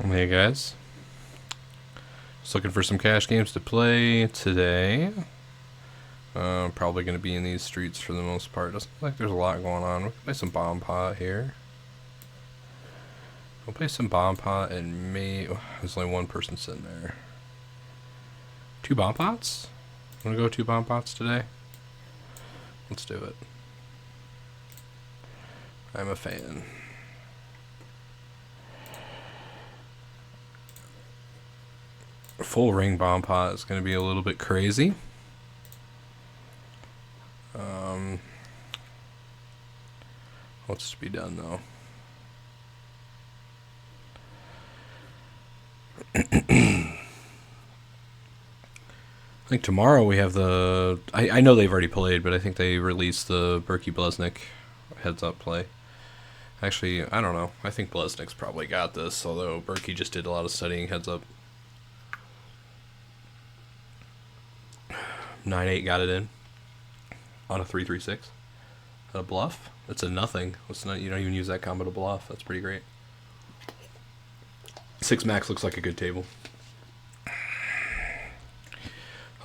Hey guys, just looking for some cash games to play today. Probably going to be in these streets for the most part. Doesn't look like there's a lot going on. We can play some Bomb Pot here. We'll play some Bomb Pot and there's only one person sitting there. 2 Bomb Pots? Want to go 2 Bomb Pots today? Let's do it. I'm a fan. Full ring Bomb Pot is going to be a little bit crazy. What's to be done though? I think tomorrow we have the... I know they've already played, but I think they released the Berkey Blesnik heads-up play. Actually, I don't know. I think Blesnik's probably got this, although Berkey just did a lot of studying heads-up. 9-8 got it in on a 3-3-6. A bluff? It's a nothing. It's not, you don't even use that combo to bluff. That's pretty great. 6 max looks like a good table.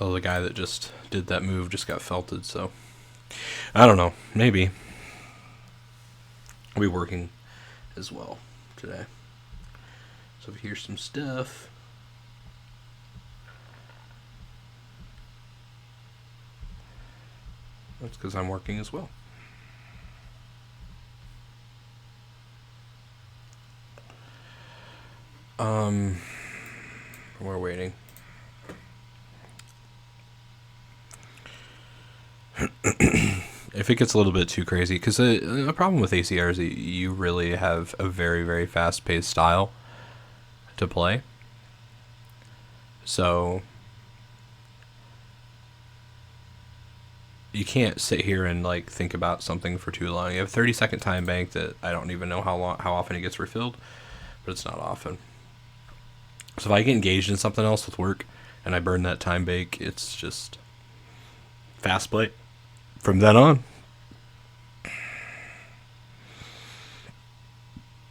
Oh, the guy that just did that move just got felted, so... I don't know. Maybe. I'll be working as well today. So if you hear some stuff... that's because I'm working as well. We're waiting. If it gets a little bit too crazy, because the problem with ACR is that you really have a very, very fast-paced style to play. So you can't sit here and like think about something for too long. You have a 30-second time bank that I don't even know how often it gets refilled, but it's not often. So if I get engaged in something else with work and I burn that time bank, it's just fast play from then on.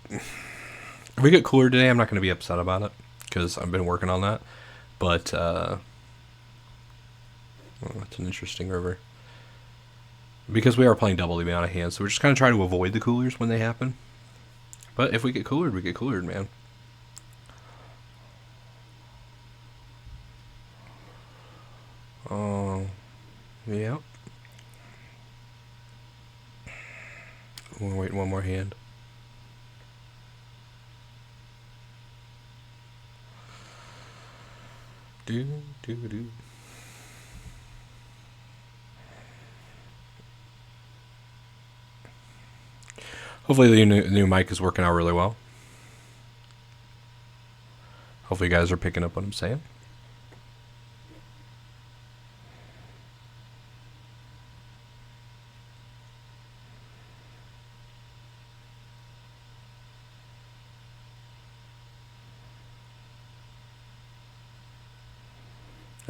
If we get cooler today, I'm not going to be upset about it because I've been working on that. But it's an interesting river. Because we are playing double the amount of hands, so we're just kind of trying to avoid the coolers when they happen. But if we get coolered, we get coolered, man. Oh, yeah. We'll wait one more hand. Do. Hopefully the new mic is working out really well. Hopefully you guys are picking up what I'm saying.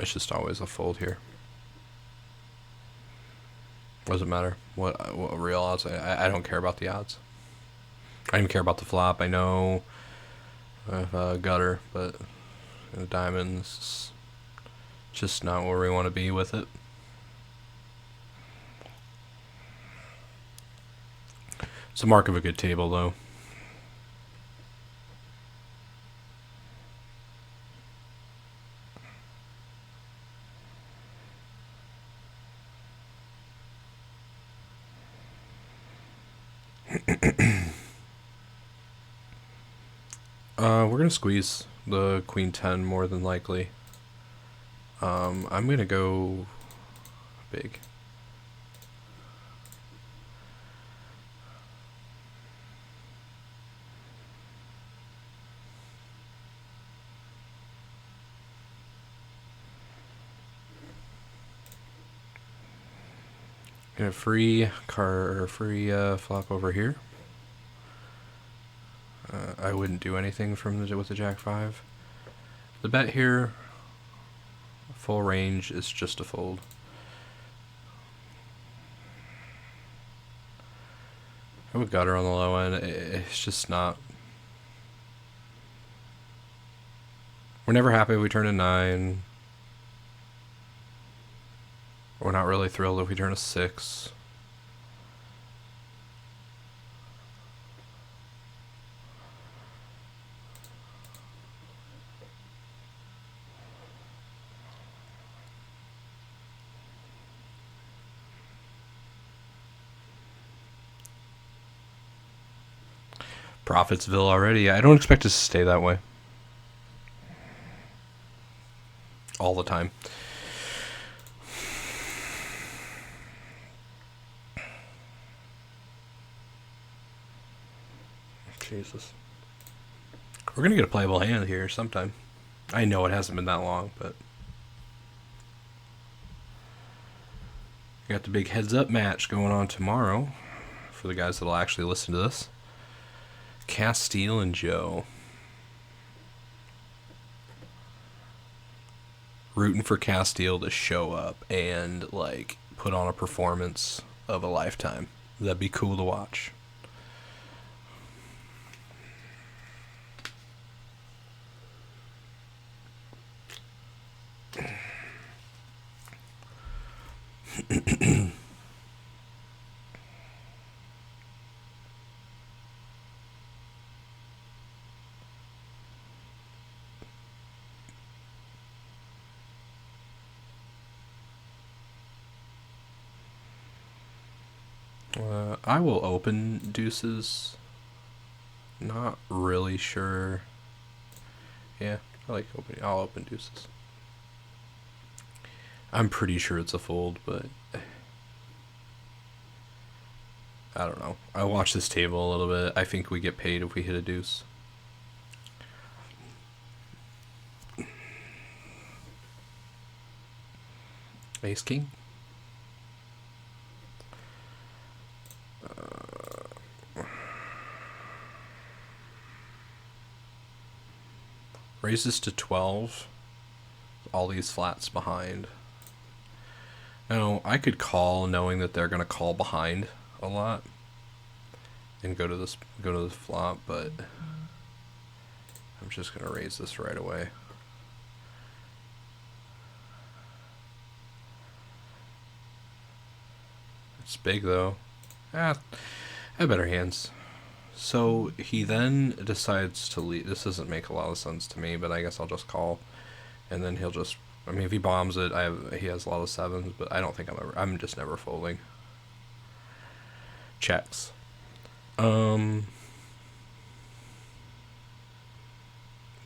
It's just always a fold here. Doesn't matter what real odds. I don't care about the odds. I don't even care about the flop. I know I have a gutter, but the diamonds, just not where we want to be with it. It's a mark of a good table, though. We're gonna squeeze the queen 10 more than likely. I'm gonna go big. Gonna free flop over here. I wouldn't do anything with the Jack 5. The bet here, full range, is just a fold. I would gutter on the low end. It's just not. We're never happy if we turn a 9. We're not really thrilled if we turn a 6. Profitsville already. I don't expect us to stay that way all the time. Jesus. We're going to get a playable hand here sometime. I know it hasn't been that long, but... We got the big heads-up match going on tomorrow for the guys that'll actually listen to this. Castile and Joe. Rooting for Castile to show up and, like, put on a performance of a lifetime. That'd be cool to watch. I will open deuces. Not really sure. Yeah, I like opening. I'll open deuces. I'm pretty sure it's a fold, but I don't know. I watched this table a little bit. I think we get paid if we hit a deuce. Ace king. Raises to 12. All these flats behind. Now, I could call knowing that they're going to call behind a lot and go to the flop, but I'm just going to raise this right away. It's big though. I have better hands. So he then decides to leave. This doesn't make a lot of sense to me, but I guess I'll just call, and then he'll just. I mean, if he bombs it, he has a lot of 7s, but I don't think I'm just never folding. Checks. What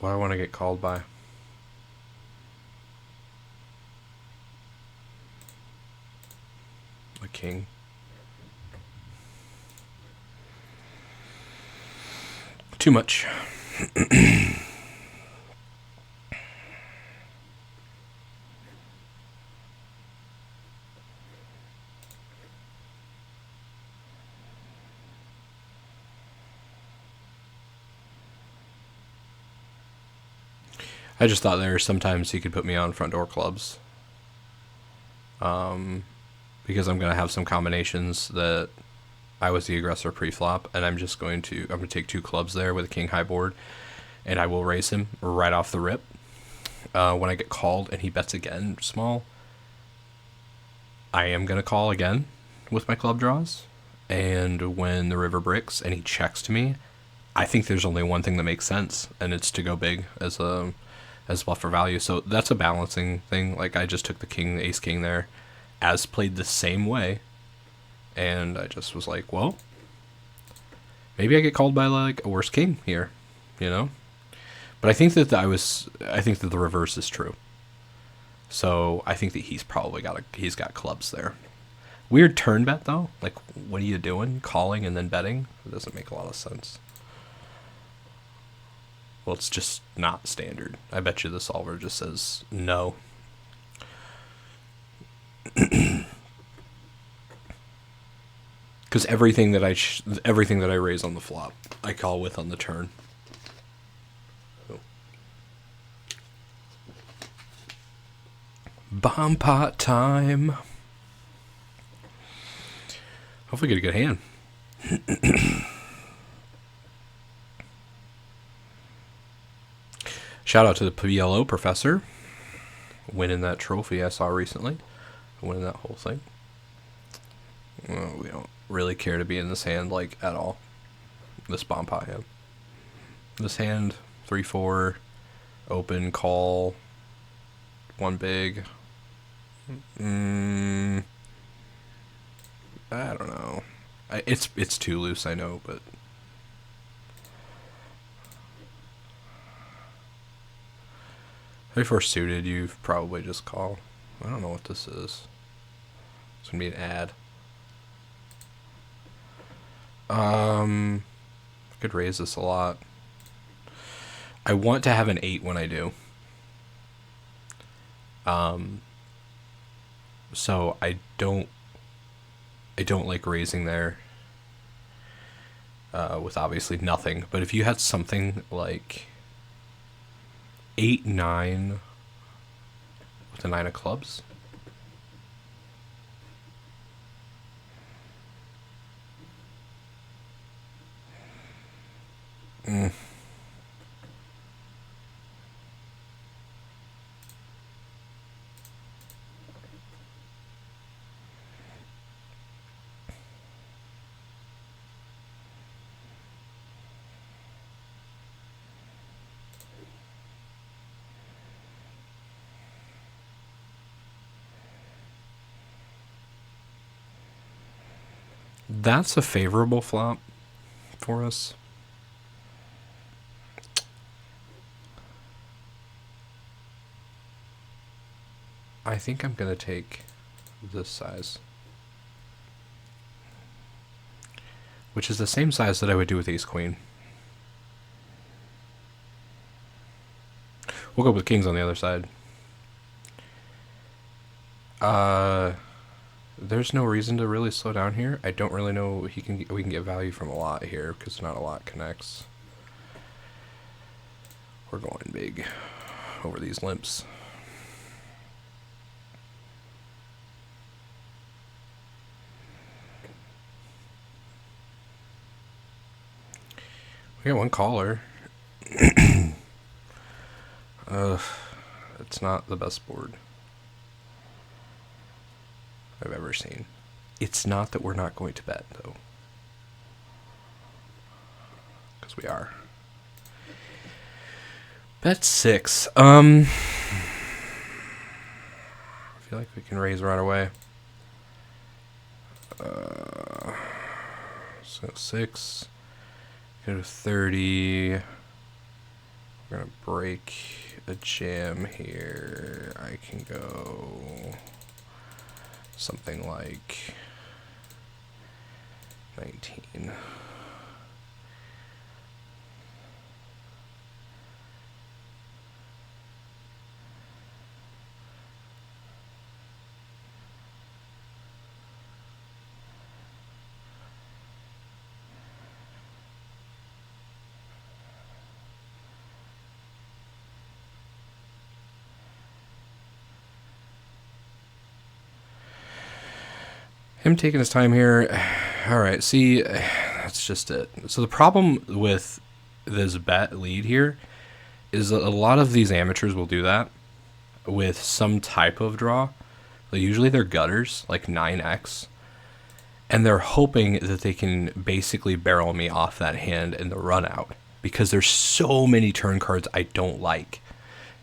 do I want to get called by? A king. Too much. I just thought there sometimes he could put me on front door clubs. Because I'm going to have some combinations that I was the aggressor pre-flop, and I'm going to take 2 clubs there with a king high board, and I will raise him right off the rip. When I get called and he bets again small, I am going to call again with my club draws. And when the river breaks and he checks to me, I think there's only one thing that makes sense, and it's to go big as buffer value. So that's a balancing thing. Like, I just took the ace king there as played the same way, and I just was like, well, maybe I get called by like a worse king here, you know? But I think that the reverse is true. So I think that he's probably got clubs there. Weird turn bet though. Like, what are you doing? Calling and then betting? It doesn't make a lot of sense. Well, it's just not standard. I bet you the solver just says no. Because everything that I raise on the flop, I call with on the turn. So. Bomb pot time. Hopefully get a good hand. Shout out to the PLO professor winning that trophy I saw recently. Winning that whole thing. Well, we don't really care to be in this hand, like, at all. This bomb pot hand. This hand, 3-4, open, call, one big. I don't know. It's too loose, I know, but... Before suited, you probably just call. I don't know what this is. It's gonna be an ad. I could raise this a lot. I want to have an 8 when I do. So I don't like raising there. With obviously nothing. But if you had something like 8-9 with a 9 of clubs. That's a favorable flop for us. I think I'm going to take this size. Which is the same size that I would do with Ace Queen. We'll go with Kings on the other side. There's no reason to really slow down here. I don't really know we can get value from a lot here because not a lot connects. We're going big over these limps. We got one caller. It's not the best board I've ever seen. It's not that we're not going to bet, though. Because we are. Bet 6. I feel like we can raise right away. So 6. Go to 30. We're going to break a jam here. I can go something like 19. Him taking his time here. All right, see, that's just it. So the problem with this bet lead here is a lot of these amateurs will do that with some type of draw. Usually they're gutters, like 9x, and they're hoping that they can basically barrel me off that hand in the run out because there's so many turn cards I don't like.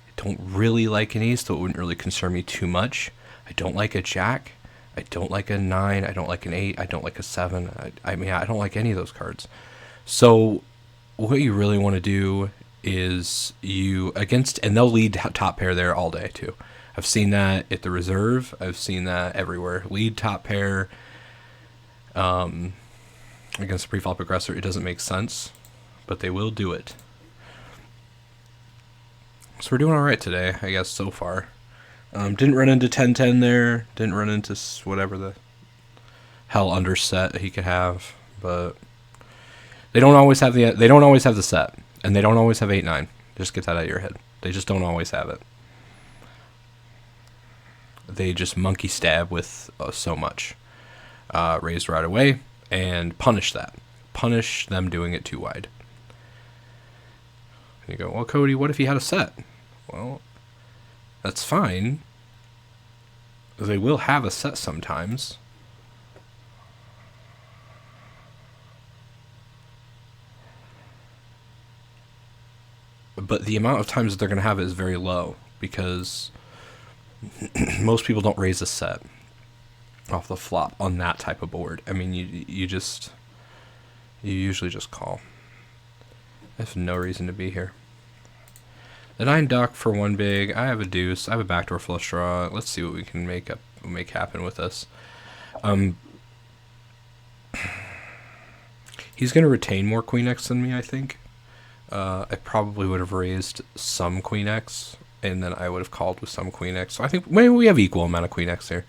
I don't really like an ace, so it wouldn't really concern me too much. I don't like a jack. I don't like a 9, I don't like an 8, I don't like a 7. I mean, I don't like any of those cards. So what you really want to do is and they'll lead top pair there all day too. I've seen that at the reserve. I've seen that everywhere. Lead top pair against a pre-flop aggressor. It doesn't make sense, but they will do it. So we're doing all right today, I guess, so far. Didn't run into 10-10 there. Didn't run into whatever the hell underset he could have. But they don't always have the set, and they don't always have 8-9. Just get that out of your head. They just don't always have it. They just monkey stab with so much. Raised right away. and punish that. Punish them doing it too wide. And you go, well, Cody, what if he had a set? Well, that's fine. They will have a set sometimes. But the amount of times that they're going to have it is very low because most people don't raise a set off the flop on that type of board. I mean, you usually just call. I have no reason to be here. The 9 duck for 1 big. I have a deuce. I have a backdoor flush draw. Let's see what we can make happen with this. He's going to retain more queen X than me, I think. I probably would have raised some queen X, and then I would have called with some queen X. So I think maybe we have equal amount of queen X here.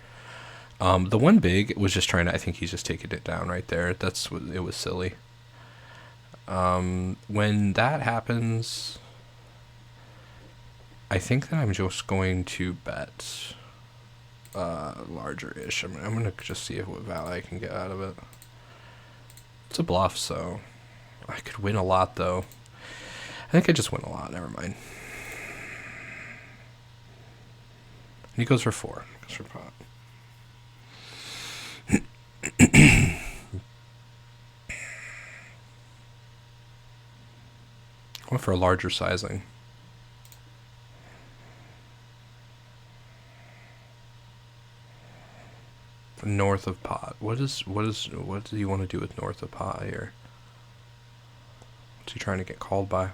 The 1 big was just trying to, I think he's just taking it down right there. It was silly. When that happens, I think that I'm just going to bet larger-ish. I'm going to just see what value I can get out of it. It's a bluff, so I could win a lot, though. I think I just win a lot. Never mind. He goes for 4. Goes for pot. Went for a larger sizing. North of pot. What do you want to do with north of pot here? What's he trying to get called by?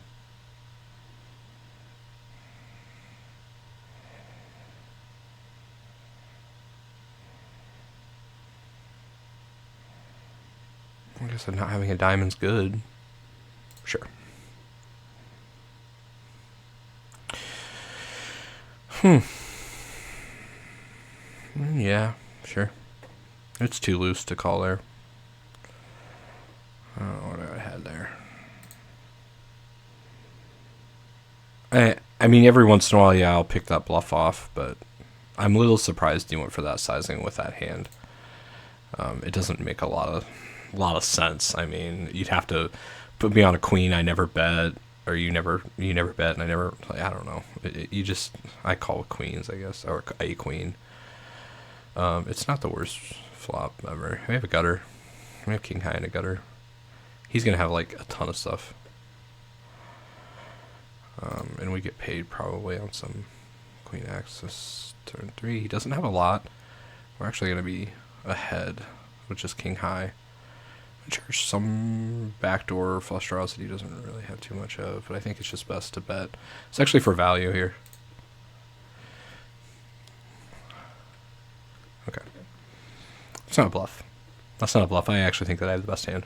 I guess not having a diamond's good. Sure. Yeah, sure. It's too loose to call there. I don't know what I had there. I mean, every once in a while, yeah, I'll pick that bluff off, but I'm a little surprised he went for that sizing with that hand. It doesn't make a lot of sense. I mean, you'd have to put me on a queen. I never bet, or you never bet, and I never. I don't know. I call with queens, I guess, or a queen. It's not the worst flop ever. We have a gutter. We have king high and a gutter. He's gonna have like a ton of stuff, and we get paid probably on some queen X this turn 3. He doesn't have a lot. We're actually gonna be ahead, which is king high. I charge some backdoor flush draws that he doesn't really have too much of, but I think it's just best to bet. It's actually for value here. Okay. It's not a bluff. That's not a bluff. I actually think that I have the best hand.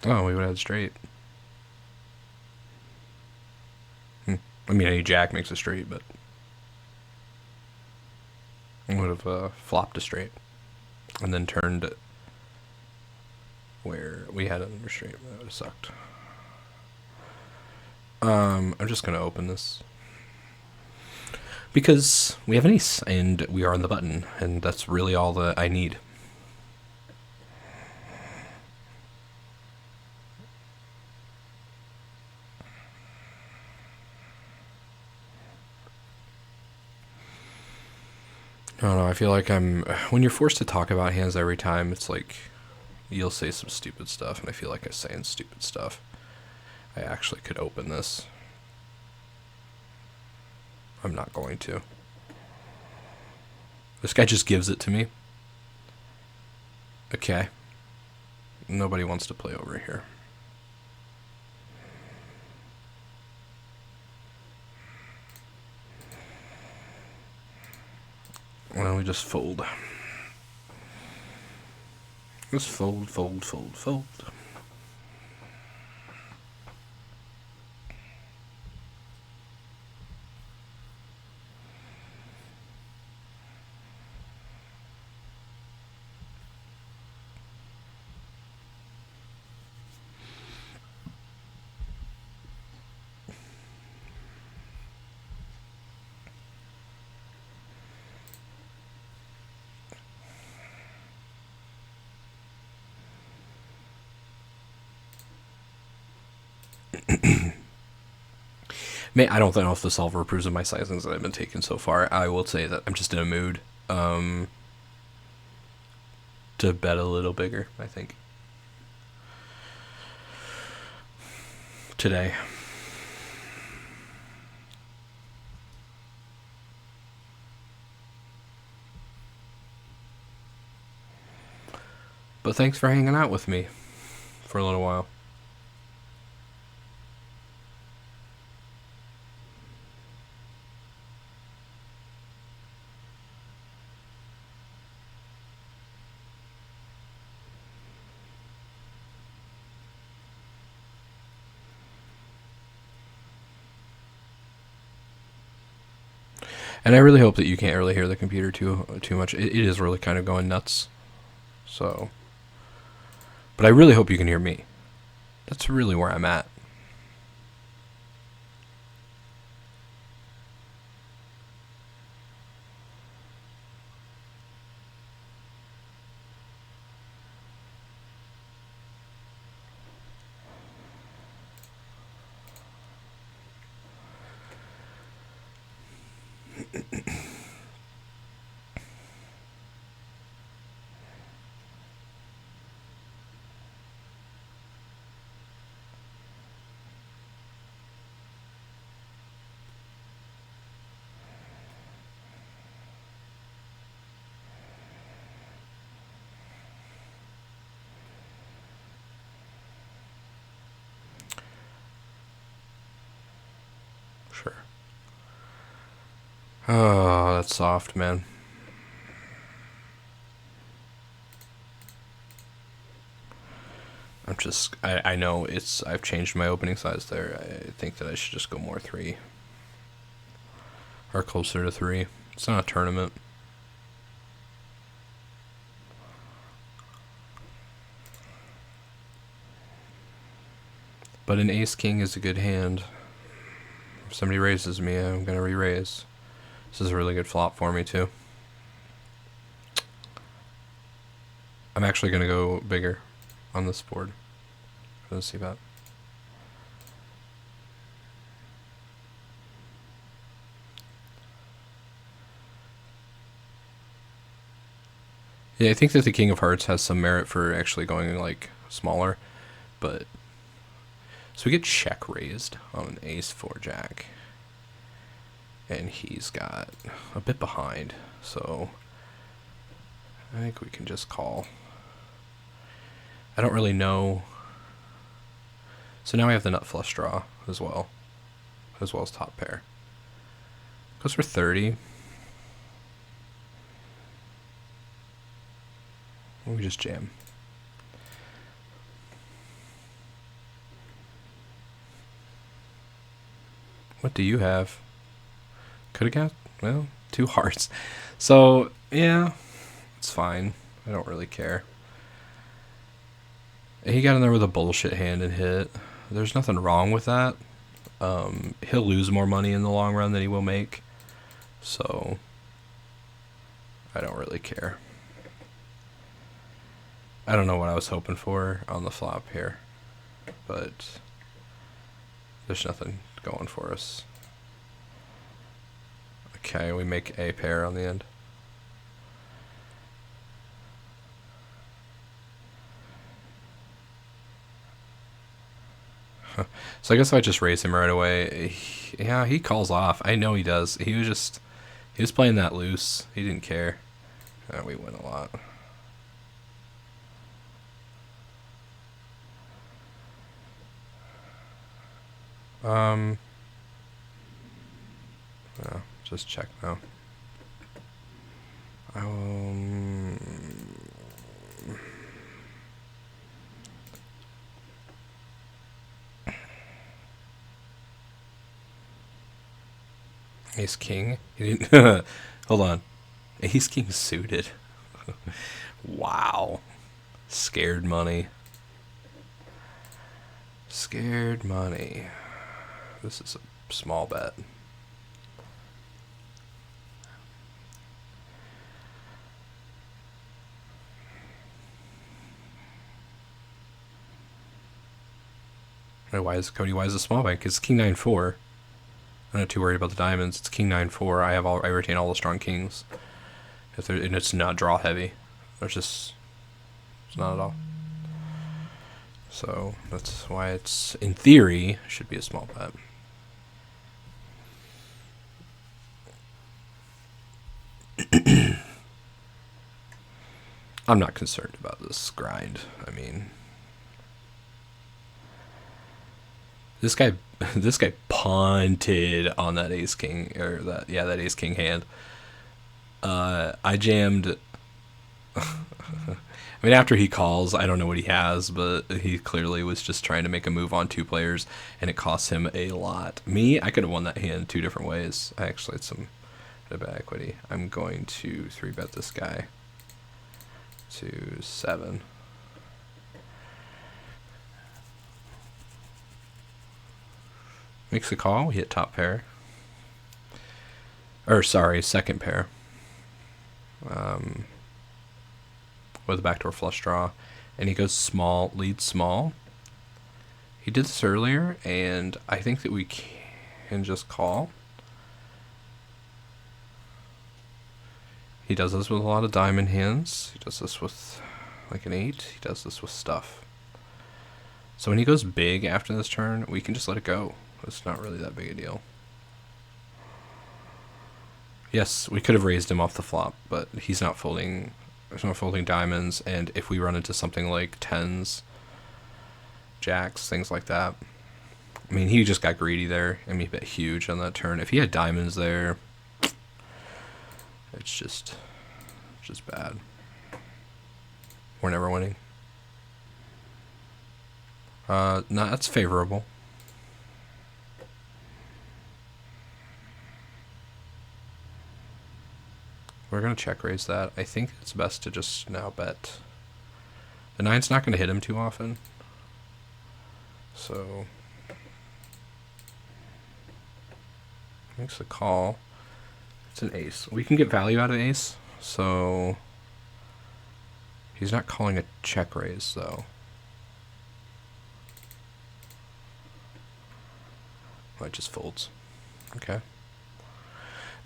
Oh, we would have had straight. I mean, any jack makes a straight, but I would have flopped a straight and then turned it where we had it under straight. That would have sucked. I'm just going to open this because we have an ace and we are on the button, and that's really all that I need. I don't know, I feel like when you're forced to talk about hands every time, it's like, you'll say some stupid stuff, and I feel like I'm saying stupid stuff. I actually could open this. I'm not going to. This guy just gives it to me. Okay. Nobody wants to play over here. Well, we just fold. Just fold, fold, fold, fold. I don't know if the solver approves of my sizings that I've been taking so far. I will say that I'm just in a mood to bet a little bigger, I think. Today. But thanks for hanging out with me for a little while. And I really hope that you can't really hear the computer too much. It is really kind of going nuts. So, but I really hope you can hear me. That's really where I'm at. Sure. Oh, that's soft, man. I know I've changed my opening size there. I think that I should just go more 3. Or closer to 3. It's not a tournament. But an ace king is a good hand. If somebody raises me, I'm going to re-raise. This is a really good flop for me, too. I'm actually going to go bigger on this board for the c-bet. Yeah, I think that the King of Hearts has some merit for actually going, like, smaller. But, so we get check raised on an ace-4 jack. And he's got a bit behind, so I think we can just call. I don't really know. So now we have the nut flush draw as well as top pair. Goes for 30. We just jam. What do you have? Could have got, well, 2 hearts. So, yeah, it's fine. I don't really care. He got in there with a bullshit hand and hit. There's nothing wrong with that. He'll lose more money in the long run than he will make. So, I don't really care. I don't know what I was hoping for on the flop here. But there's nothing going for us. Okay, we make a pair on the end. So I guess if I just raise him right away, yeah, he calls off. I know he does. He was playing that loose. He didn't care. We win a lot. Yeah, just check now. Ace king. He didn't. Hold on. Ace king suited. Wow. Scared money. Scared money. This is a small bet. Why is Cody? Why is a small bet? Because king 9-4. I'm not too worried about the diamonds. It's king 9-4. I retain all the strong kings. And it's not draw heavy. It's not at all. So that's why it's, in theory, should be a small bet. I'm not concerned about this grind. I mean, this guy punted on that ace king, or that ace king hand. I jammed. I mean, after he calls, I don't know what he has, but he clearly was just trying to make a move on two players, and it cost him a lot. Me, I could have won that hand two different ways. I actually had some bit of equity. I'm going to 3-bet this guy to 7. Makes a call. We hit top pair. Or, sorry, second pair. With a backdoor flush draw. And he goes small, leads small. He did this earlier, and I think that we can just call. He does this with a lot of diamond hands. He does this with like an 8. He does this with stuff. So when he goes big after this turn, we can just let it go. It's not really that big a deal. Yes, we could have raised him off the flop, but he's not folding. There's not folding diamonds, and if we run into something like 10s, jacks, things like that. I mean, he just got greedy there. I mean, he bet huge on that turn. If he had diamonds there, it's just bad. We're never winning. No, that's favorable. We're going to check raise that. I think it's best to just now bet. The 9's not going to hit him too often. So makes a call. It's an ace. We can get value out of ace. So he's not calling a check raise though. Well, it just folds. Okay.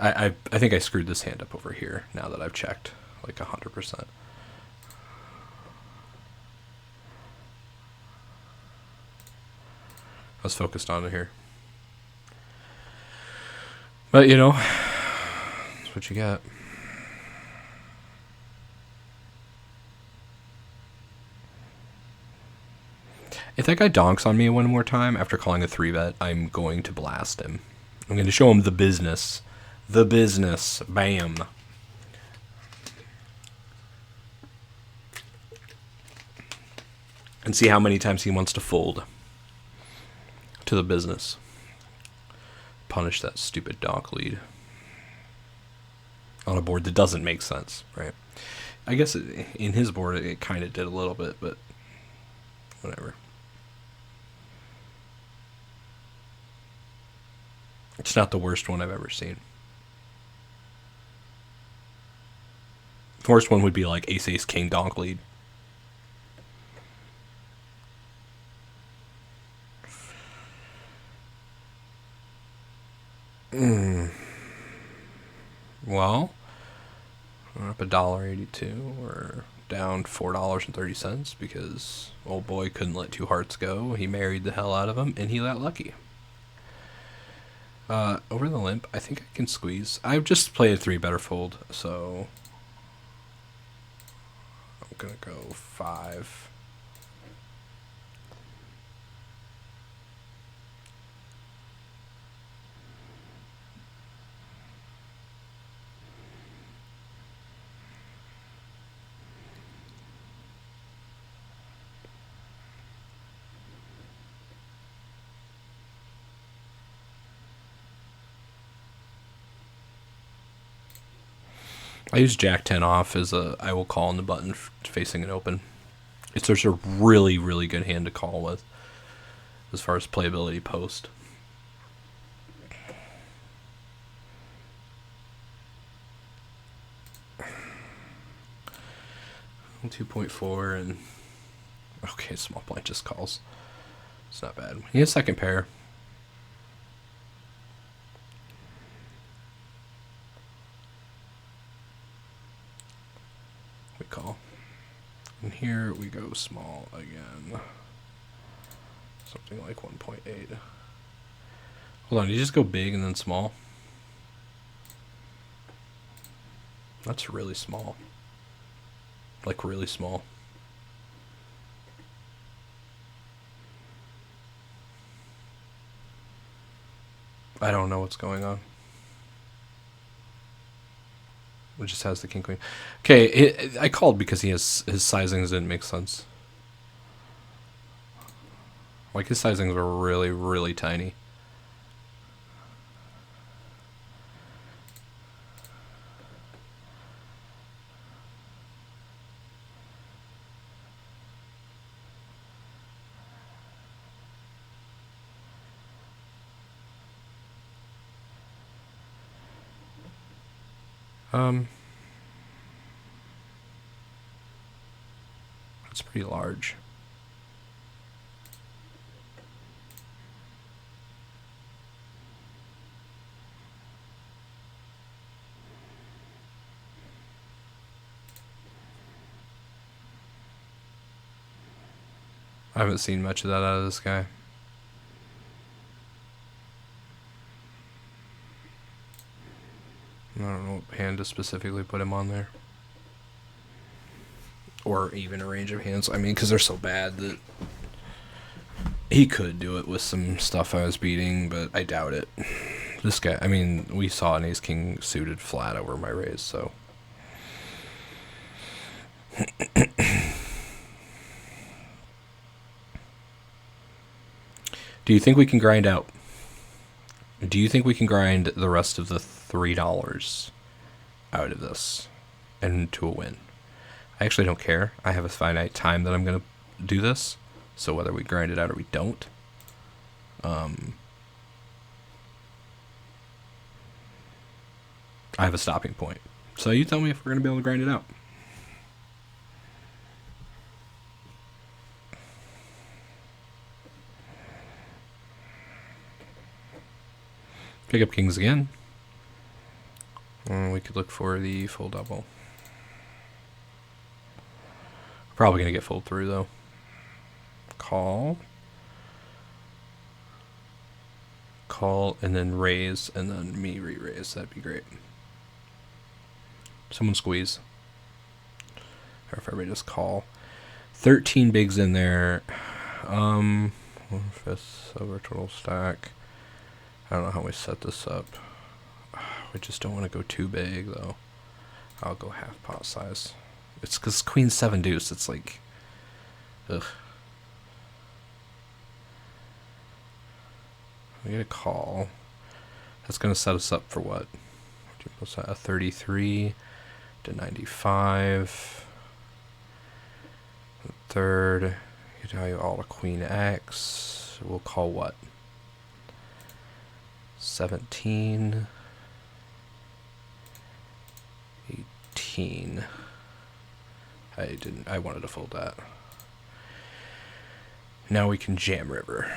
I think I screwed this hand up over here now that I've checked like 100%. I was focused on it here. But you know, that's what you got. If that guy donks on me one more time after calling a 3-bet, I'm going to blast him. I'm going to show him the business. The business. Bam. And see how many times he wants to fold to the business. Punish that stupid donk lead on a board that doesn't make sense, right? I guess in his board it kind of did a little bit, but whatever. It's not the worst one I've ever seen. The worst one would be like ace ace king donk lead. Well, we're up $1.82. We're down $4.30 because old boy couldn't let two hearts go. He married the hell out of him, and he got lucky. Over the limp, I think I can squeeze. I've just played a 3-better fold, so I'm gonna go 5. I use Jack 10 off as I will call on the button facing an open. It's just a really, really good hand to call with as far as playability post. $2.4 and okay, small blind just calls. It's not bad. He has second pair. And here we go small again. Something like 1.8. Hold on, you just go big and then small? That's really small. Like really small. I don't know what's going on. It just has the king queen. Okay, I called because his sizings didn't make sense. Like his sizings were really, really tiny. It's pretty large. I haven't seen much of that out of this guy. I don't know what hand to specifically put him on there. Or even a range of hands. I mean, because they're so bad that he could do it with some stuff I was beating, but I doubt it. This guy, I mean, we saw an ace-king suited flat over my raise, so... Do you think we can grind out? Do you think we can grind the rest of the $3 out of this and to a win? I actually don't care. I have a finite time that I'm going to do this, so whether we grind it out or we don't. I have a stopping point. So you tell me if we're going to be able to grind it out. Pick up kings again. We could look for the full double. Probably going to get fold through, though. Call. Call, and then raise, and then me re-raise. That'd be great. Someone squeeze. Or if everybody just call. 13 bigs in there. 1/5 over total stack. I don't know how we set this up. We just don't want to go too big, though. I'll go half pot size. It's because queen 7 deuce. It's like, ugh. We get a call. That's going to set us up for what? A 33 to 95. The third, you value all to queen X. We'll call what? 17. 18. I wanted to fold that. Now we can jam river.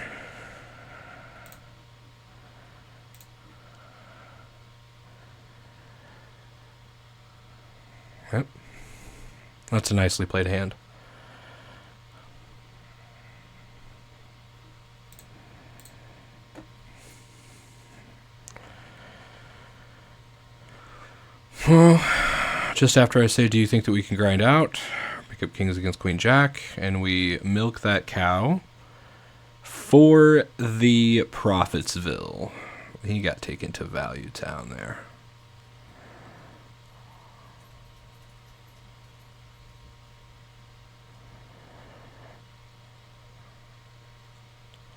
Yep. That's a nicely played hand. Well, just after I say, do you think that we can grind out? Pick up kings against queen jack, and we milk that cow for the Profitsville. He got taken to Value Town there.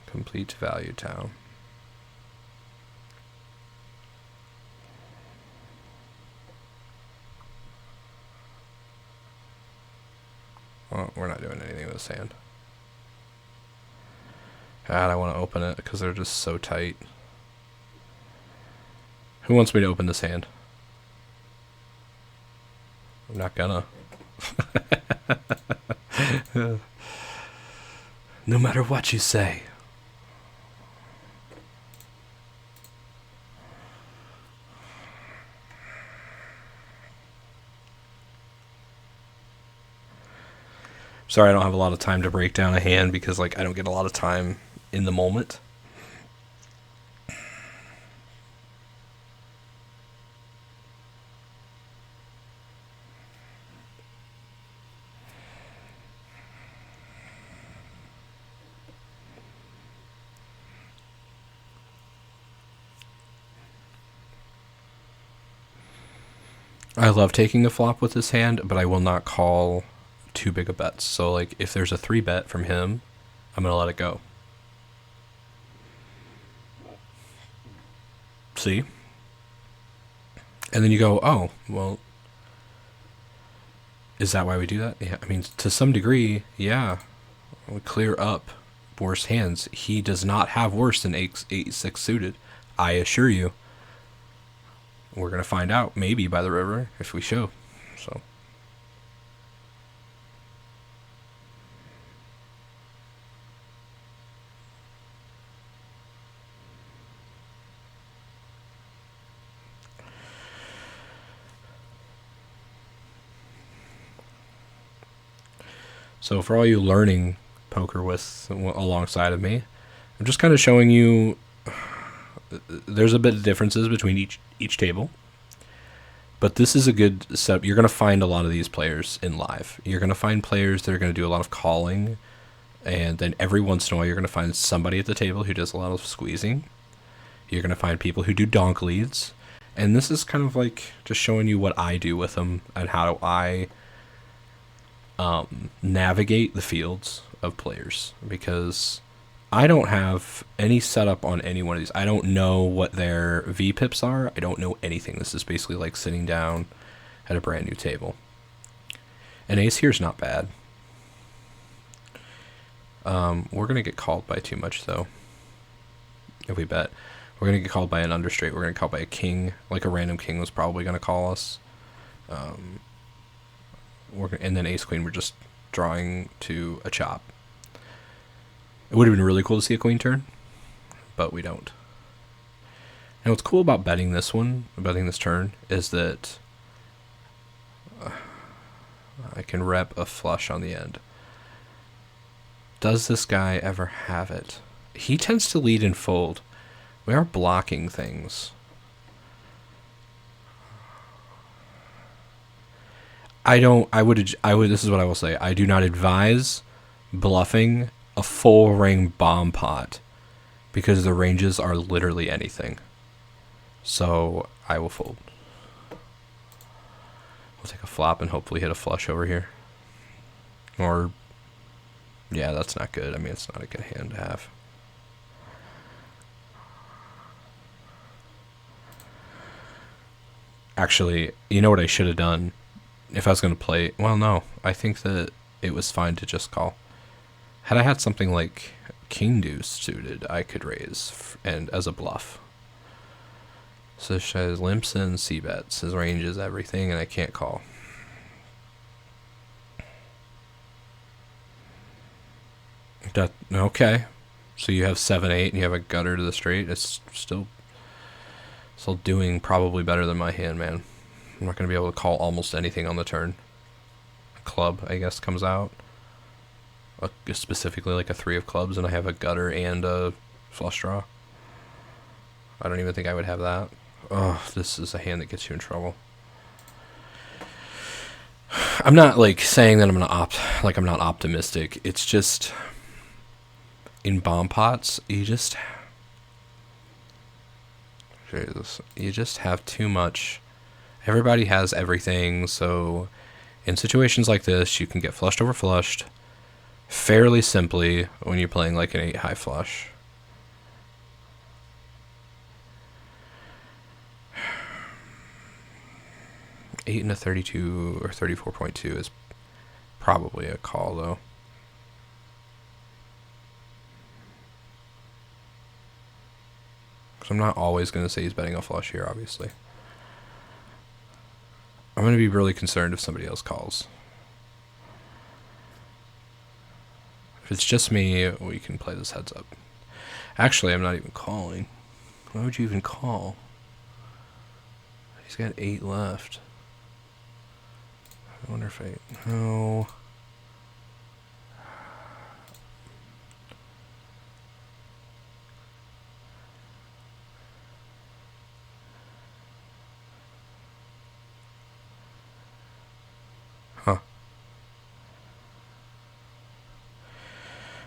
Complete Value Town. Well, we're not doing anything with the sand. God, I want to open it because they're just so tight. Who wants me to open this hand? I'm not gonna. No matter what you say. Sorry, I don't have a lot of time to break down a hand because like I don't get a lot of time in the moment. I love taking a flop with this hand, but I will not call too big a bets. So like if there's a 3-bet from him, I'm gonna let it go. See? And then you go, oh, well, is that why we do that? Yeah, I mean, to some degree, yeah. We clear up worse hands. He does not have worse than 8-6 suited. I assure you. We're going to find out, maybe by the river, if we show. So. So for all you learning poker with alongside of me, I'm just kind of showing you there's a bit of differences between each table. But this is a good setup. You're going to find a lot of these players in live. You're going to find players that are going to do a lot of calling, and then every once in a while you're going to find somebody at the table who does a lot of squeezing. You're going to find people who do donk leads. And this is kind of like just showing you what I do with them and how I navigate the fields of players, because I don't have any setup on any one of these. I don't know what their VPIPs are. I don't know anything. This is basically like sitting down at a brand new table. An ace here is not bad. We're going to get called by too much, though, if we bet. We're going to get called by an understraight. We're going to call by a king. Like a random king was probably going to call us. And then ace-queen, we're just drawing to a chop. It would have been really cool to see a queen turn, but we don't. And what's cool about betting this turn, is that I can rep a flush on the end. Does this guy ever have it? He tends to lead and fold. We are blocking things. This is what I will say. I do not advise bluffing a full ring bomb pot, because the ranges are literally anything. So I will fold. We'll take a flop and hopefully hit a flush over here. Or, yeah, that's not good. I mean, it's not a good hand to have. Actually, you know what I should have done? If I was going to play... Well, no. I think that it was fine to just call. Had I had something like king deuce suited, I could raise and as a bluff. So she has limps and c-bets. His range is everything, and I can't call. Okay. So you have 7-8, and you have a gutter to the straight. It's still doing probably better than my hand, man. I'm not going to be able to call almost anything on the turn. A club, I guess, comes out. Specifically like a 3 of clubs, and I have a gutter and a flush draw. I don't even think I would have that. Oh, this is a hand that gets you in trouble. I'm not like saying that I'm not optimistic. It's just in bomb pots, you just have too much. Everybody has everything, so in situations like this, you can get flushed over flushed fairly simply when you're playing like an 8 high flush. Eight and a 32 or 34.2 is probably a call, though. Because I'm not always going to say he's betting a flush here, obviously. I'm going to be really concerned if somebody else calls. If it's just me, we can play this heads up. Actually, I'm not even calling. Why would you even call? He's got 8 left. I wonder if I... No.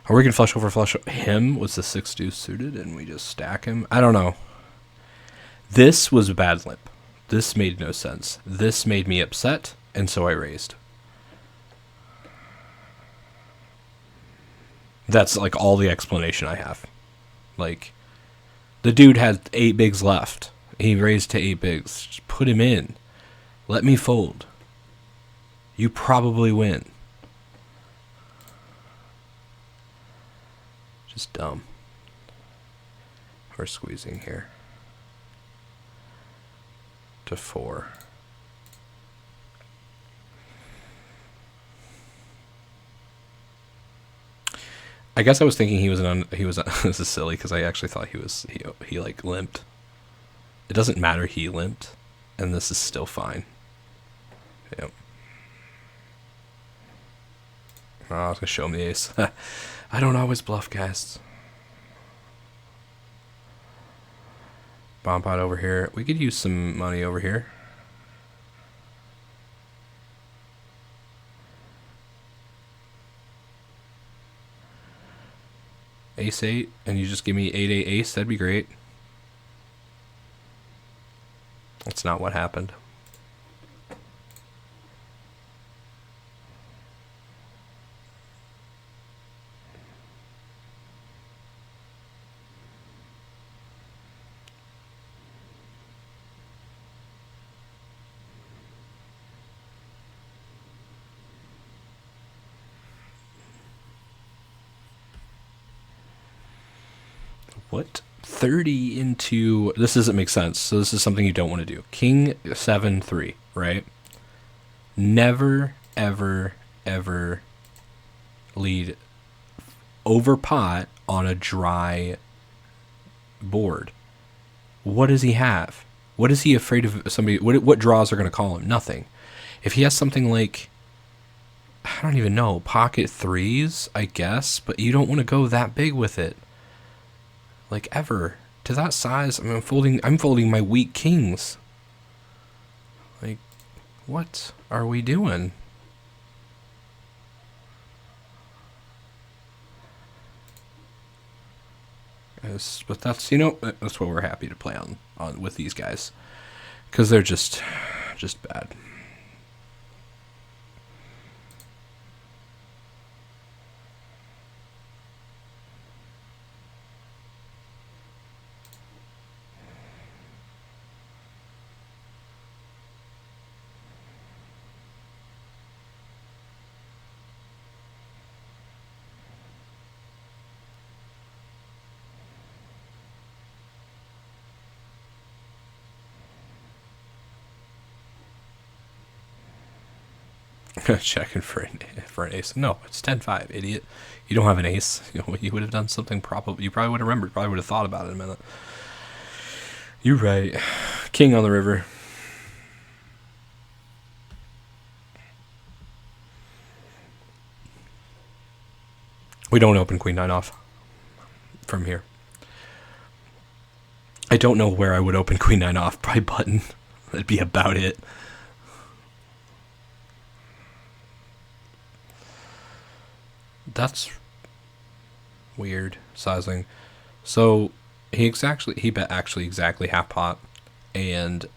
Or we can flush him with the 6 deuce suited and we just stack him. I don't know. This was a bad limp. This made no sense. This made me upset, and so I raised. That's like all the explanation I have. Like, the dude had 8 bigs left. He raised to 8 bigs. Just put him in. Let me fold. You probably win. Just dumb. We're squeezing here. To 4. I guess I was thinking he was this is silly because I actually thought he like limped. It doesn't matter, he limped, and this is still fine. Yep. Oh, I was gonna show him the ace. I don't always bluff, guys. Bomb pot over here. We could use some money over here. Ace 8, and you just give me 8-8 ace, that'd be great. That's not what happened. What? 30 into... This doesn't make sense. So this is something you don't want to do. King 7-3, right? Never, ever, ever lead over pot on a dry board. What does he have? What is he afraid of somebody... What draws are going to call him? Nothing. If he has something like... I don't even know. Pocket 3s, I guess. But you don't want to go that big with it. Like, ever. To that size, I'm folding my weak kings. Like, what are we doing? But that's, you know, that's what we're happy to play on with these guys. Because they're just bad. Checking for an ace. No, it's 10-5, idiot. You don't have an ace. You would have done something probably. You probably would have remembered. Probably would have thought about it in a minute. You're right. King on the river. We don't open queen 9 off from here. I don't know where I would open queen 9 off. Probably button. That'd be about it. That's weird sizing. So he bet actually exactly half pot, and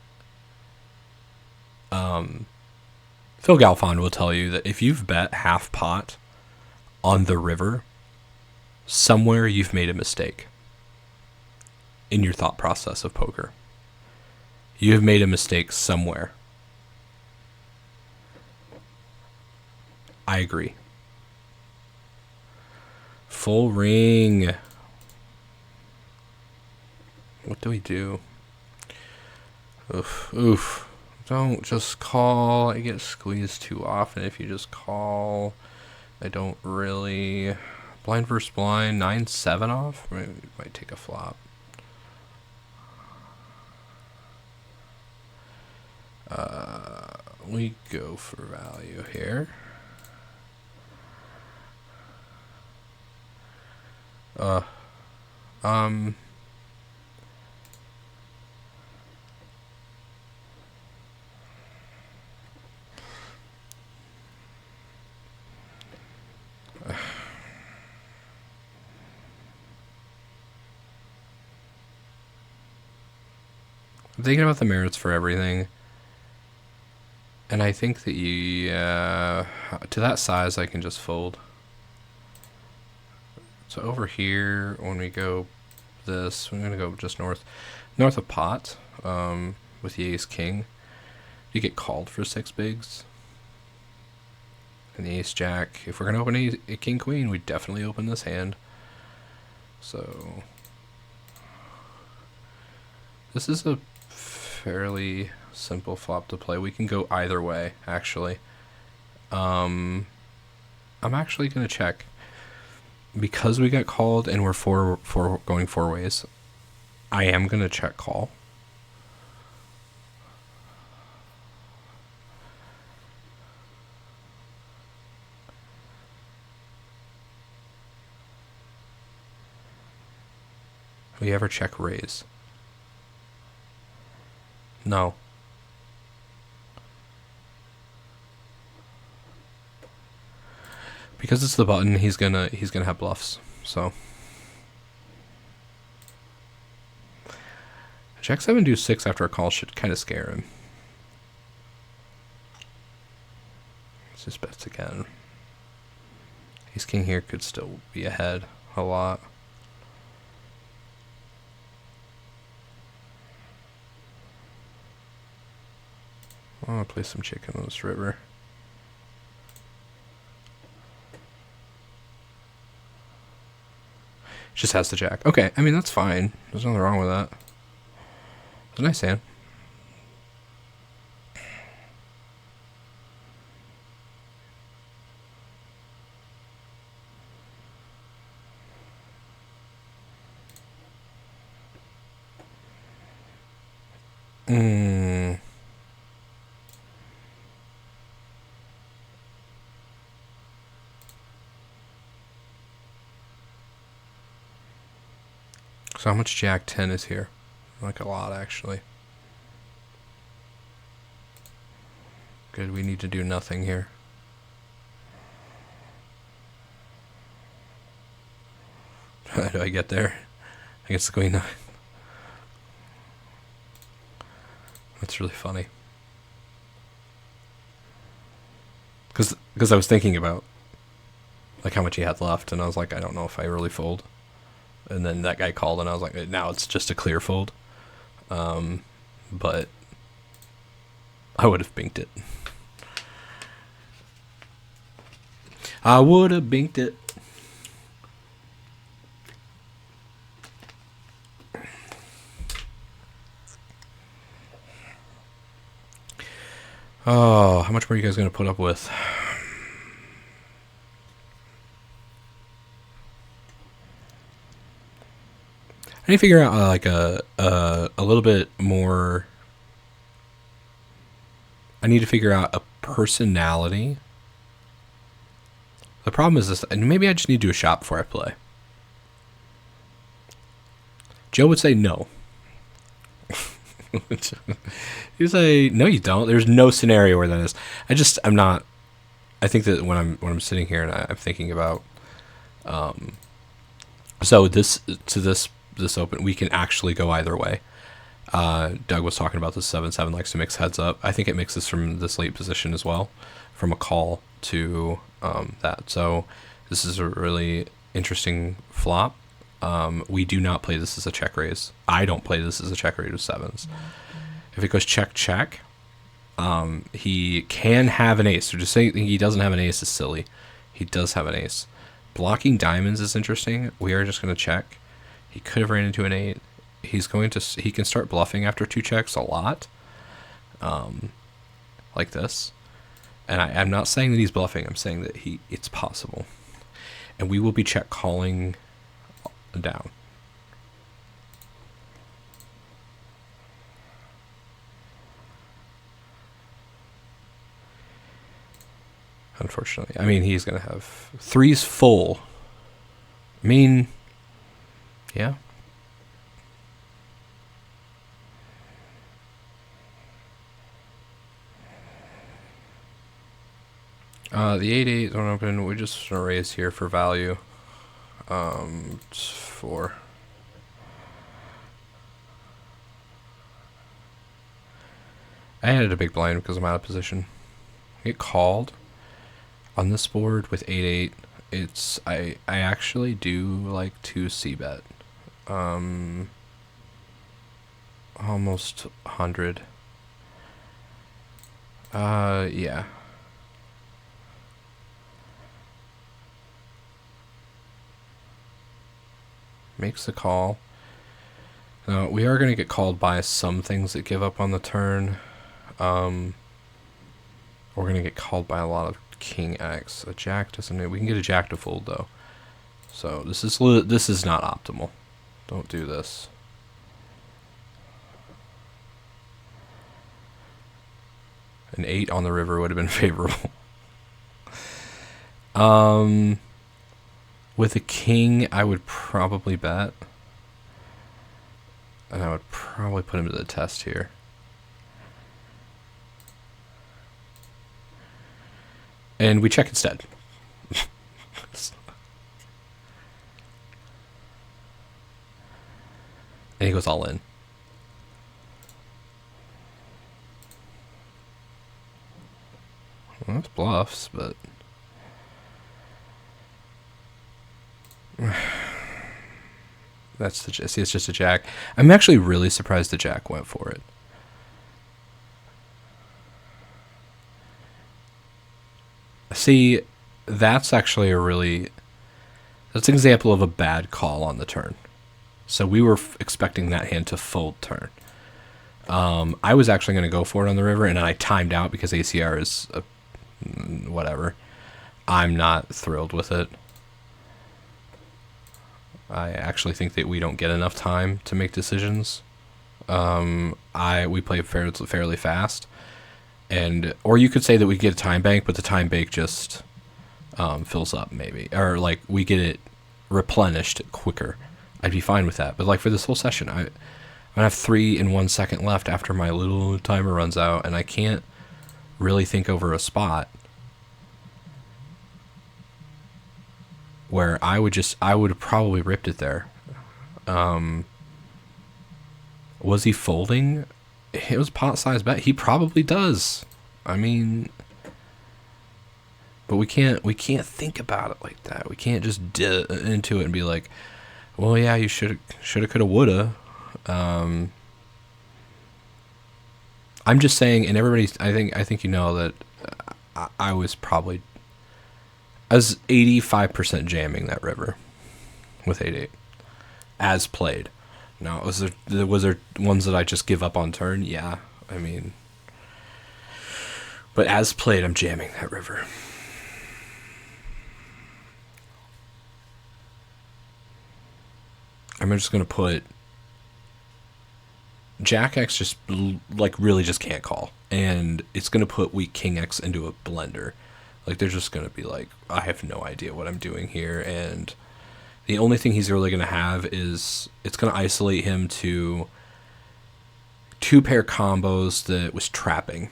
Phil Galfond will tell you that if you've bet half pot on the river, somewhere you've made a mistake in your thought process of poker. You have made a mistake somewhere. I agree. Full ring. What do we do? Oof, oof. Don't just call. I get squeezed too often if you just call. I don't really... Blind versus blind. 9-7 off? Might take a flop. We go for value here. I'm thinking about the merits for everything. And I think that to that size, I can just fold. So over here, when we go this, we're going to go just north of pot with the ace king. You get called for 6 bigs. And the ace jack. If we're going to open a king queen, we definitely open this hand. So this is a fairly simple flop to play. We can go either way, actually. I'm actually going to check. Because we got called and we're going 4 ways, I am going to check call. We ever check raise? No. Because it's the button, he's gonna have bluffs. So Jack 7 deuce 6 after a call should kind of scare him. Let's just bets again. Ace king here could still be ahead a lot. I'm gonna play some chicken on this river. Just has the jack. Okay, I mean, that's fine. There's nothing wrong with that. It's a nice hand. So how much jack 10 is here? Like a lot, actually. Good, we need to do nothing here. How do I get there? I guess the queen 9. That's really funny. Because I was thinking about like how much he had left, and I was like, I don't know if I really fold. And then that guy called, and I was like, now it's just a clear fold. But I would have binked it. I would have binked it. Oh, how much more are you guys going to put up with? I need to figure out like a little bit more. I need to figure out a personality. The problem is this, and maybe I just need to do a shot before I play. Joe would say no. He'd say no, you don't. There's no scenario where that is. I'm not. I think that when I'm sitting here and I'm thinking about, so this open, we can actually go either way. Doug was talking about the 7/7 likes to mix heads up. I think it mixes from this late position as well, from a call to that. So this is a really interesting flop. We do not play this as a check raise. I don't play this as a check raise with 7s. If it goes check check, he can have an ace. So just saying he doesn't have an ace is silly. He does have an ace. Blocking diamonds is interesting. We are just going to check. He could have ran into an 8. He can start bluffing after 2 checks a lot, like this. And I'm not saying that he's bluffing. I'm saying that it's possible. And we will be check calling down. Unfortunately. I mean, he's going to have 3s full. I mean, yeah. The 8/8 don't open. We just gonna raise here for value. 4. I added a big blind because I'm out of position. Get called on this board with 8-8. It's I actually do like to c-bet. Almost 100. Yeah. Makes the call. Now, we are going to get called by some things that give up on the turn. We're going to get called by a lot of King X. A Jack doesn't. We can get a Jack to fold though. So this is not optimal. Don't do this. An 8 on the river would have been favorable. With a king, I would probably bet. And I would probably put him to the test here. And we check instead. And he goes all in. Well, that's bluffs, but... That's the... See, it's just a jack. I'm actually really surprised the jack went for it. See, that's actually a really... That's an example of a bad call on the turn. So we were expecting that hand to fold turn. I was actually going to go for it on the river, and then I timed out because ACR is whatever. I'm not thrilled with it. I actually think that we don't get enough time to make decisions. We play fairly fast, or you could say that we get a time bank, but the time bank just fills up maybe, or like we get it replenished quicker. I'd be fine with that. But like for this whole session, I have 3 and 1 second left after my little timer runs out, and I can't really think over a spot where I would have probably ripped it there. Was he folding? It was pot size bet. He probably does. I mean, but we can't think about it like that. We can't just into it and be like, well, yeah, you shoulda, coulda, woulda. I'm just saying, and everybody, I think you know that I was 85% jamming that river with 8-8 as played. Now, was there ones that I just give up on turn? Yeah, I mean, but as played, I'm jamming that river. I'm just gonna put Jack X just like really just can't call, and it's gonna put weak King X into a blender. Like they're just gonna be like, I have no idea what I'm doing here, and the only thing he's really gonna have is it's gonna isolate him to 2 pair combos that was trapping,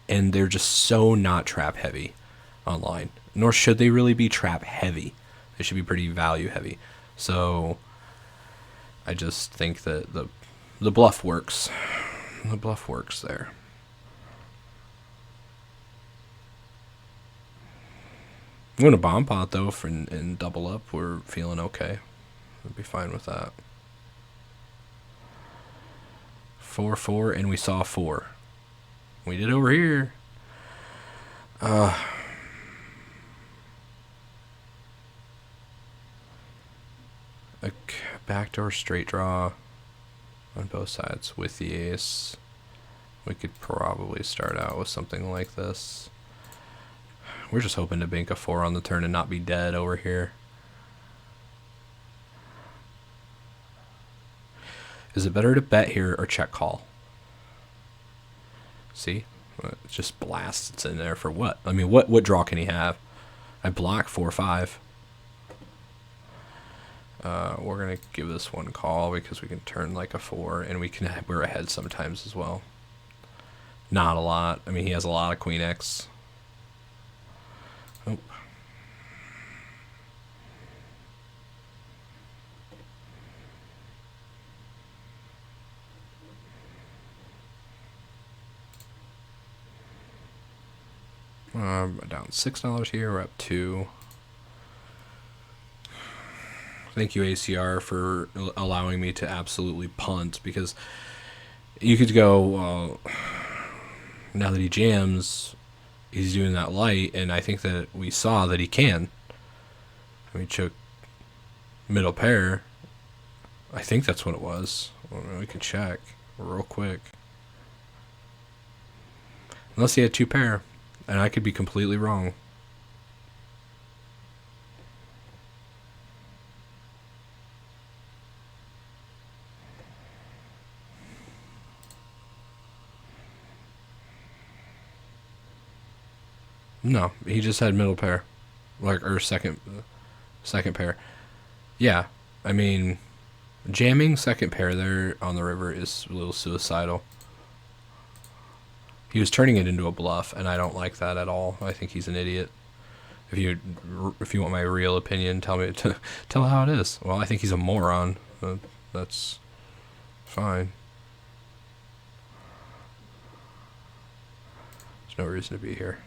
and they're just so not trap heavy online. Nor should they really be trap heavy. They should be pretty value heavy. So I just think that the bluff works. The bluff works there. I'm going to bomb pot, though, and double up. We're feeling okay. We'll be fine with that. 4-4, and we saw 4. We did over here. A backdoor straight draw on both sides with the ace. We could probably start out with something like this. We're just hoping to bank a 4 on the turn and not be dead over here. Is it better to bet here or check call? See? It just blasts in there for what? I mean, what draw can he have? I block 4-5. We're going to give this one call because we can turn like a 4, and we're ahead sometimes as well. Not a lot. I mean, he has a lot of Queen X. Oh. Down $6 here. We're up to. Thank you, ACR, for allowing me to absolutely punt, because you could go, now that he jams, he's doing that light, and I think that we saw that he can. I mean, choke middle pair. I think that's what it was. Well, we can check real quick. Unless he had two pair, and I could be completely wrong. No, he just had middle pair, like, or second pair. Yeah, I mean, jamming second pair there on the river is a little suicidal. He was turning it into a bluff, and I don't like that at all. I think he's an idiot. If you want my real opinion, tell how it is. Well, I think he's a moron. That's fine. There's no reason to be here.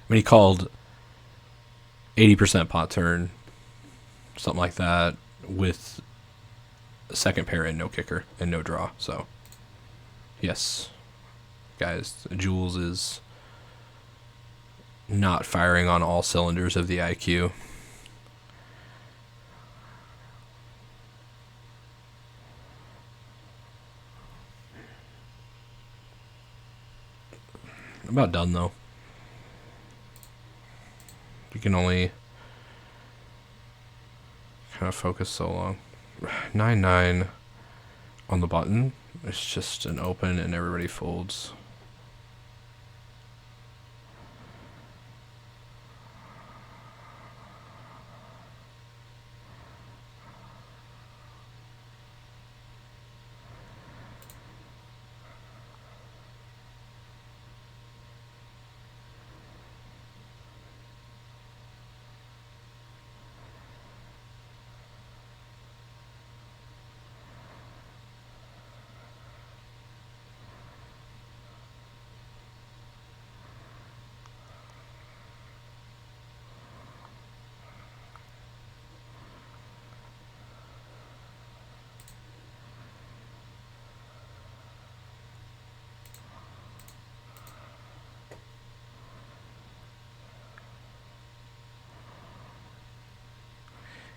When he called 80% pot turn, something like that, with a second pair and no kicker and no draw. So, yes, guys, Jules is not firing on all cylinders of the IQ. I'm about done, though. You can only kind of focus so long. 9-9 on the button. It's just an open and everybody folds.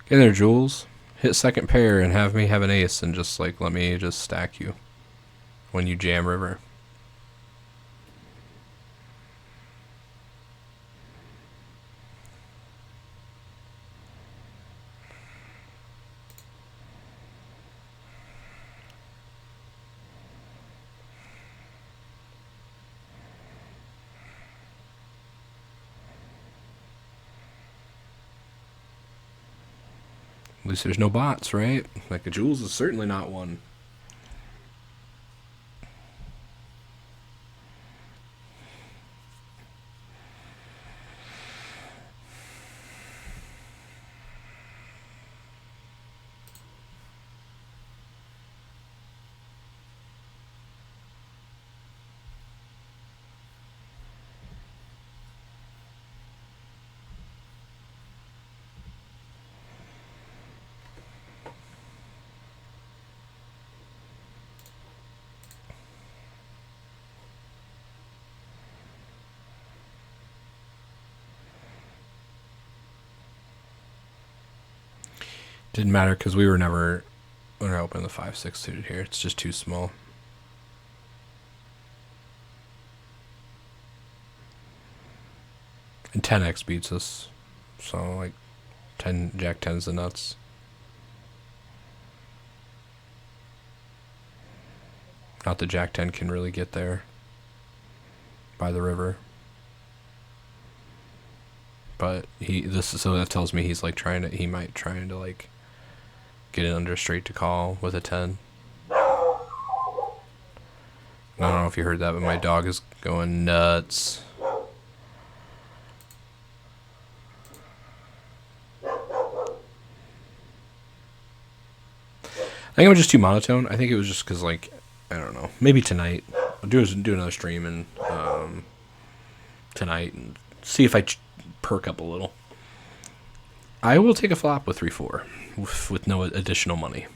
Get in there, Jules. Hit second pair and have me have an ace, and just like let me just stack you when you jam river. At least there's no bots, right? Like a Jules is certainly not one. Didn't matter because we were never when I open the 5-6 suited here. It's just too small. And 10x beats us. So like 10 Jack 10's the nuts. Not that Jack 10 can really get there by the river. But so that tells me he's like he might trying to like get it under straight to call with a 10. I don't know if you heard that, but my dog is going nuts. think I'm just too monotone. I think it was just because, like, I don't know. Maybe tonight. I'll do another stream and tonight and see if I perk up a little. I will take a flop with 3-4 with no additional money.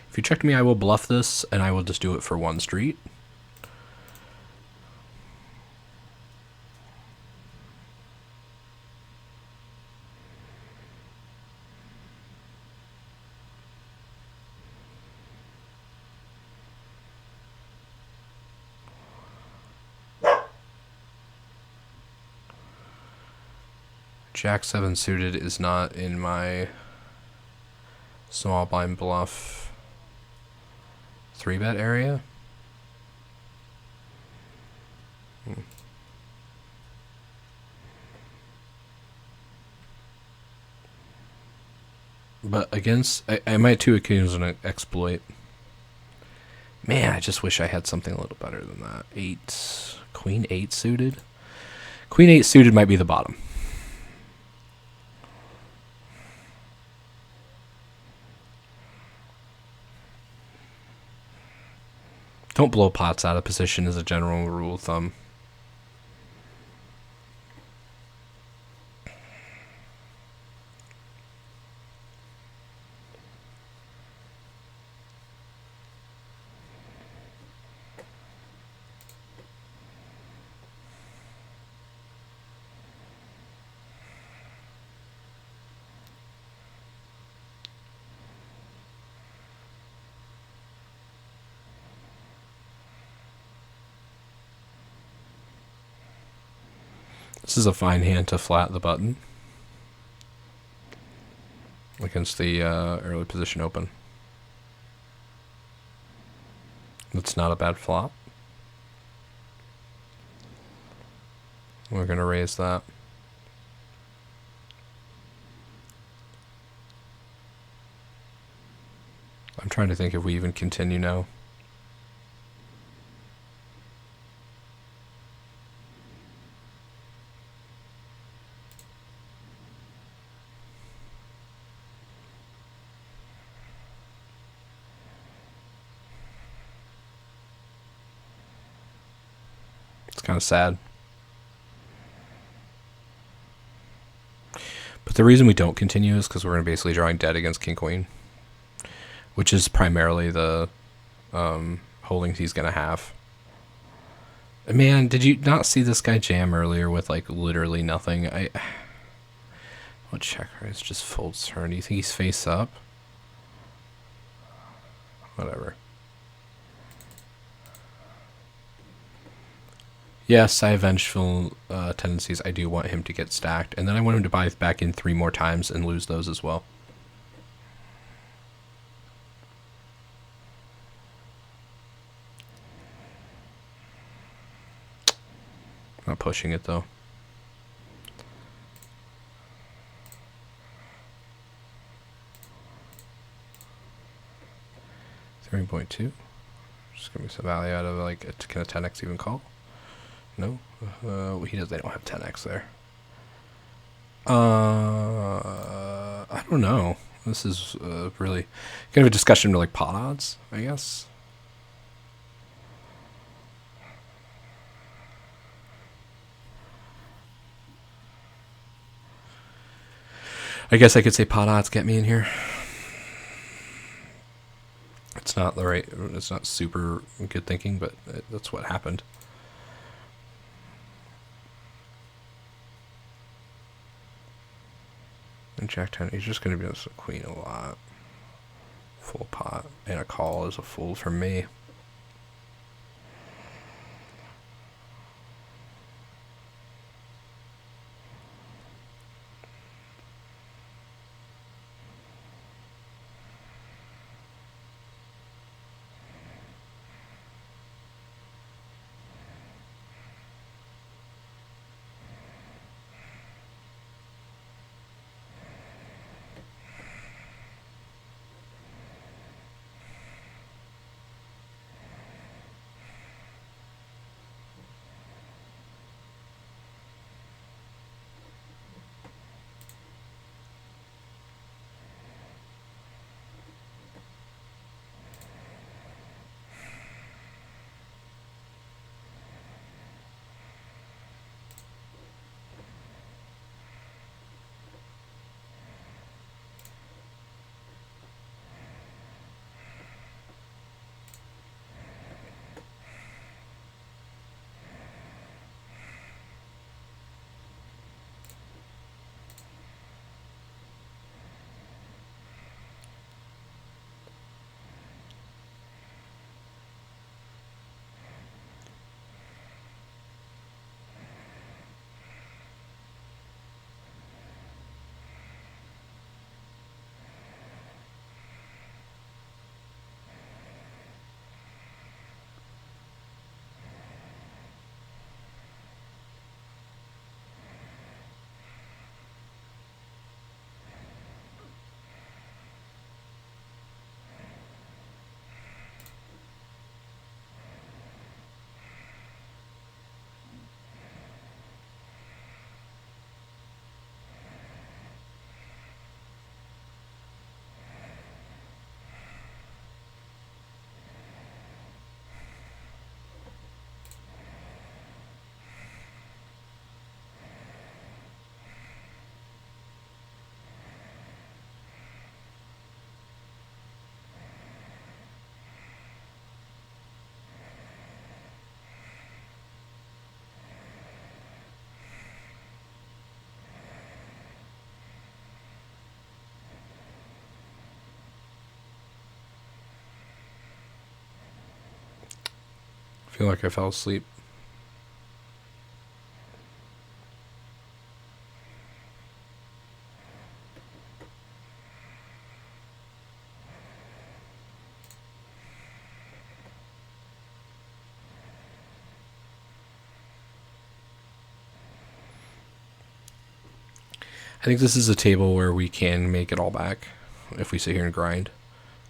If you check me, I will bluff this and I will just do it for one street. Jack 7 suited is not in my small blind bluff 3-bet area. But against, I might too accuse an exploit. Man, I just wish I had something a little better than that. Queen 8 suited? Queen 8 suited might be the bottom. Don't blow pots out of position as a general rule of thumb. This is a fine hand to flat the button against the early position open. That's not a bad flop. We're going to raise that. I'm trying to think if we even continue now. It's kind of sad. But the reason we don't continue is because we're going to basically drawing dead against King Queen, which is primarily the holdings he's going to have. Man, did you not see this guy jam earlier with like literally nothing? What check raise just folds turn? Do you think he's face up? Whatever. Yes, I have vengeful tendencies. I do want him to get stacked. And then I want him to buy back in 3 more times and lose those as well. Not pushing it, though. $3.2. Just give me some value out of like a kind of 10x even call. No, he does. They don't have 10x there. I don't know. This is really kind of a discussion to like pot odds, I guess. I guess I could say pot odds get me in here. It's not the right. It's not super good thinking, but that's what happened. And Jack 10, he's just going to be with the Queen a lot. Full pot. And a call is a fold for me. I feel like I fell asleep. I think this is a table where we can make it all back if we sit here and grind.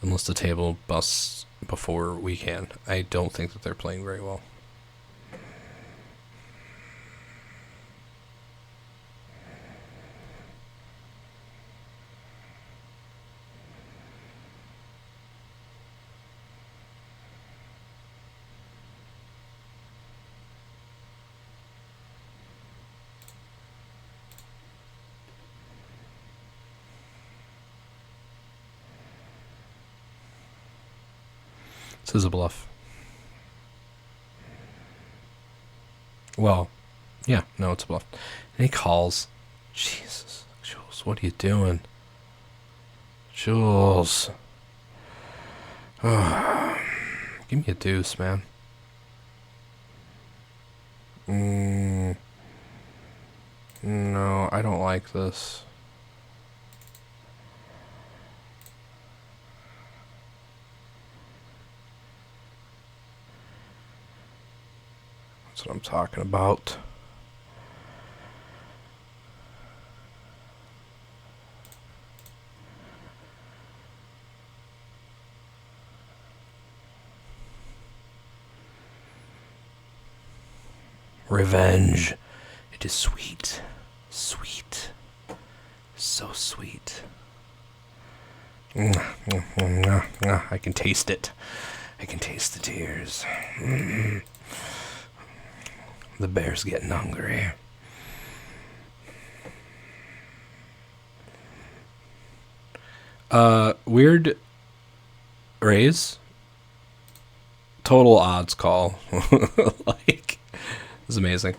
Unless the table busts before we can. I don't think that they're playing very well. This is a bluff. Well, yeah, no, it's a bluff. And he calls. Jesus, Jules, what are you doing? Jules. Give me a deuce, man. No, I don't like this. That's what I'm talking about. Revenge. It is sweet. Sweet. So sweet. I can taste it. I can taste the tears. The bear's getting hungry. Weird raise. Total odds call. Like, this is amazing.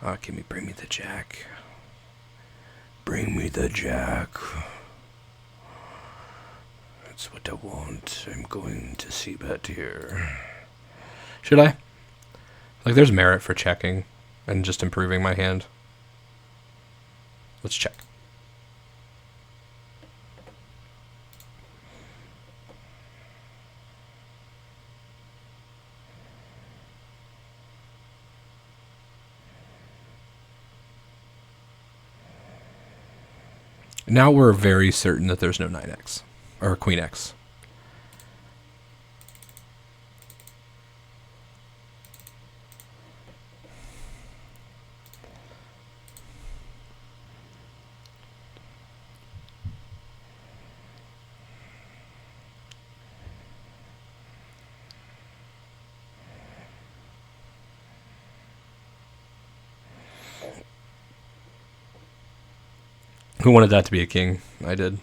Bring me the jack. Bring me the jack. That's what I want. I'm going to see bet here. Should I? Like, there's merit for checking and just improving my hand. Let's check. Now we're very certain that there's no 9x or Queen X. Who wanted that to be a king? I did.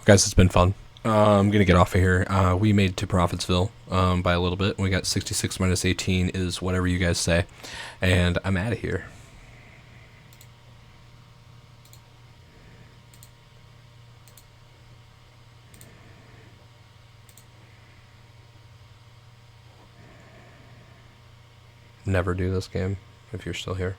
Guys, it's been fun. I'm going to get off of here. We made to Profitsville by a little bit. We got 66 minus 18 is whatever you guys say. And I'm out of here. Never do this game if you're still here.